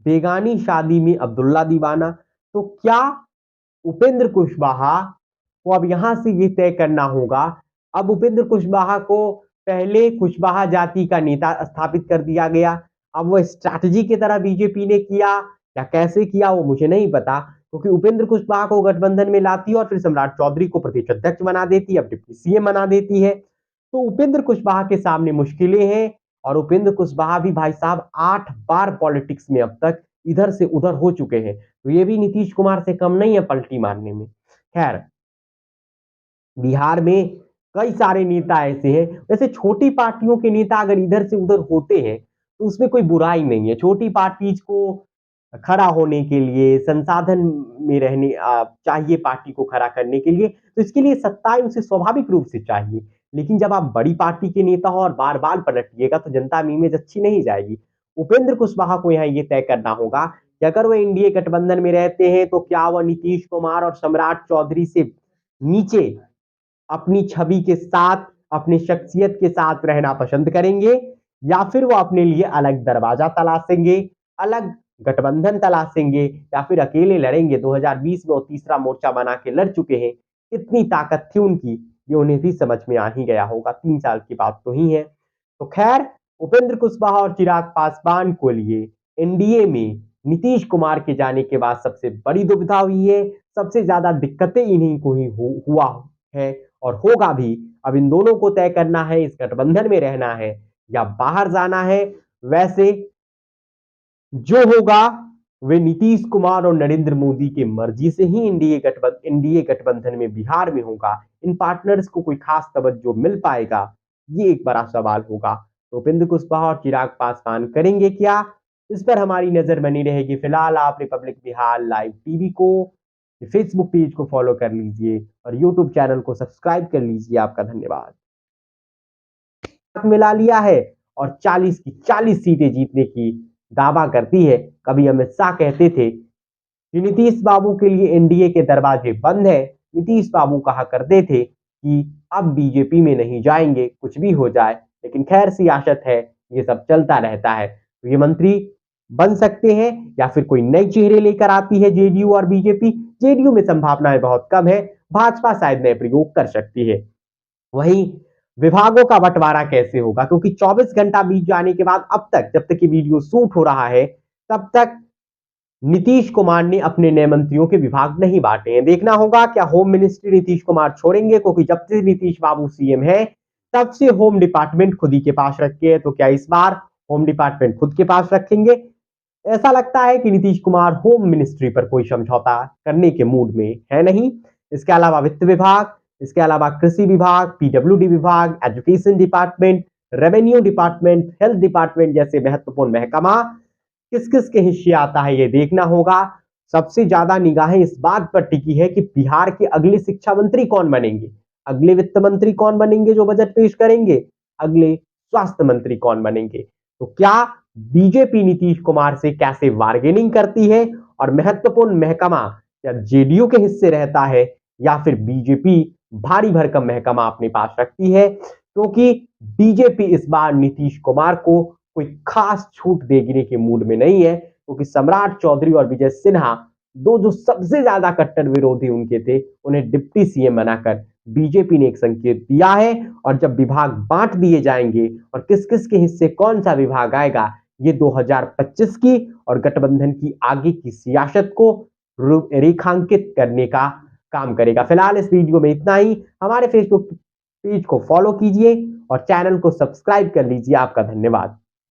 बेगानी शादी में अब्दुल्ला दीवाना। तो क्या उपेंद्र कुशवाहा को अब यहां से ये तय करना होगा। अब उपेंद्र कुशवाहा को पहले कुशवाहा जाति का नेता स्थापित कर दिया गया। अब वो स्ट्रैटेजी की तरह बीजेपी ने किया या कैसे किया वो मुझे नहीं पता, क्योंकि उपेंद्र कुशवाहा को गठबंधन में लाती है और फिर सम्राट चौधरी को प्रदेश अध्यक्ष बना देती है, अब डिप्टी सीएम बना देती है। तो उपेंद्र कुशवाहा के सामने मुश्किलें हैं। और उपेंद्र कुशवाहा भी भाई साहब 8 बार पॉलिटिक्स में अब तक इधर से उधर हो चुके हैं, तो ये भी नीतीश कुमार से कम नहीं है पलटी मारने में। खैर, बिहार में कई सारे नेता ऐसे हैं। वैसे छोटी पार्टियों के नेता अगर इधर से उधर होते हैं तो उसमें कोई बुराई नहीं है। छोटी पार्टीज को खड़ा होने के लिए, संसाधन में रहने चाहिए पार्टी को खड़ा करने के लिए, तो इसके लिए सत्ताएं उसे स्वाभाविक रूप से चाहिए। लेकिन जब आप बड़ी पार्टी के नेता हो और बार बार पलटिएगा तो जनता में इमेज अच्छी नहीं जाएगी। उपेंद्र कुशवाहा को यहाँ ये तय करना होगा कि अगर वह एनडीए गठबंधन में रहते हैं तो क्या वह नीतीश कुमार और सम्राट चौधरी से नीचे अपनी छवि के साथ, अपनी शख्सियत के साथ रहना पसंद करेंगे, या फिर वो अपने लिए अलग दरवाजा तलाशेंगे, अलग गठबंधन तलाशेंगे, या फिर अकेले लड़ेंगे। 2020 में वो तीसरा मोर्चा बना के लड़ चुके हैं। कितनी ताकत थी उनकी ये उन्हें भी समझ में आ ही गया होगा। 3 साल की बात तो ही है। तो खैर, उपेंद्र कुशवाहा और चिराग पासवान को लिए एनडीए में नीतीश कुमार के जाने के बाद सबसे बड़ी दुविधा हुई है। सबसे ज्यादा दिक्कतें इन्हीं को ही हुआ है और होगा भी। अब इन दोनों को तय करना है, इस गठबंधन में रहना है या बाहर जाना है। वैसे जो होगा वे नीतीश कुमार और नरेंद्र मोदी की मर्जी से ही एनडीए गठबंधन में बिहार में होगा। इन पार्टनर्स को कोई खास तवज्जो मिल पाएगा, ये एक बड़ा सवाल होगा। तो उपेंद्र कुशवाहा और चिराग पासवान करेंगे क्या, इस पर हमारी नजर बनी रहेगी। फिलहाल आप रिपब्लिक बिहार लाइव टीवी को, फेसबुक पेज को फॉलो कर लीजिए और यूट्यूब चैनल को सब्सक्राइब कर लीजिए। आपका धन्यवाद। मिला लिया है और 40 की 40 सीटें जीतने की दावा करती है। कभी अमित शाह कहते थे कि नीतीश बाबू के लिए एनडीए के दरवाजे बंद है। नीतीश बाबू कहा करते थे कि अब बीजेपी में नहीं जाएंगे, कुछ भी हो जाए। लेकिन खैर, सियासत है, ये सब चलता रहता है। तो ये मंत्री बन सकते हैं या फिर कोई नए चेहरे लेकर आती है जेडीयू और बीजेपी। जेडीयू में संभावनाएं बहुत कम है, भाजपा शायद नए प्रयोग कर सकती है। वहीं विभागों का बंटवारा कैसे होगा, क्योंकि 24 घंटा बीत जाने के बाद अब तक, जब तक ये वीडियो शूट हो रहा है, तब तक नीतीश कुमार ने अपने नए मंत्रियों के विभाग नहीं बांटे हैं। देखना होगा क्या होम मिनिस्ट्री नीतीश कुमार छोड़ेंगे, क्योंकि जब से नीतीश बाबू सीएम है तब से होम डिपार्टमेंट खुद ही के पास रखे हैं। तो क्या इस बार होम डिपार्टमेंट खुद के पास रखेंगे? ऐसा लगता है कि नीतीश कुमार होम मिनिस्ट्री पर कोई समझौता करने के मूड में है नहीं। इसके अलावा वित्त विभाग, इसके अलावा कृषि विभाग, पीडब्ल्यूडी विभाग, education department, revenue department, health department जैसे महत्वपूर्ण महकमा किस किस के हिस्से आता है ये देखना होगा। सबसे ज्यादा निगाहें इस बात पर टिकी है कि बिहार के अगले शिक्षा मंत्री कौन बनेंगे, अगले वित्त मंत्री कौन बनेंगे जो बजट पेश करेंगे, अगले स्वास्थ्य मंत्री कौन बनेंगे। तो क्या बीजेपी नीतीश कुमार से कैसे बार्गेनिंग करती है और महत्वपूर्ण महकमा या जेडीयू के हिस्से रहता है, या फिर बीजेपी भारी भरकम महकमा अपने पास रखती है। क्योंकि बीजेपी इस बार नीतीश कुमार को कोई खास छूट देने के मूड में नहीं है, क्योंकि सम्राट चौधरी और विजय सिन्हा, दो जो सबसे ज्यादा कट्टर विरोधी उनके थे, उन्हें डिप्टी सीएम बनाकर बीजेपी ने एक संकेत दिया है। और जब विभाग बांट दिए जाएंगे और किस किस के हिस्से कौन सा विभाग आएगा, ये 2025 की और गठबंधन की आगे की सियासत को रेखांकित करने का काम करेगा। फिलहाल इस वीडियो में इतना ही। हमारे फेसबुक पेज को फॉलो कीजिए और चैनल को सब्सक्राइब कर लीजिए। आपका धन्यवाद।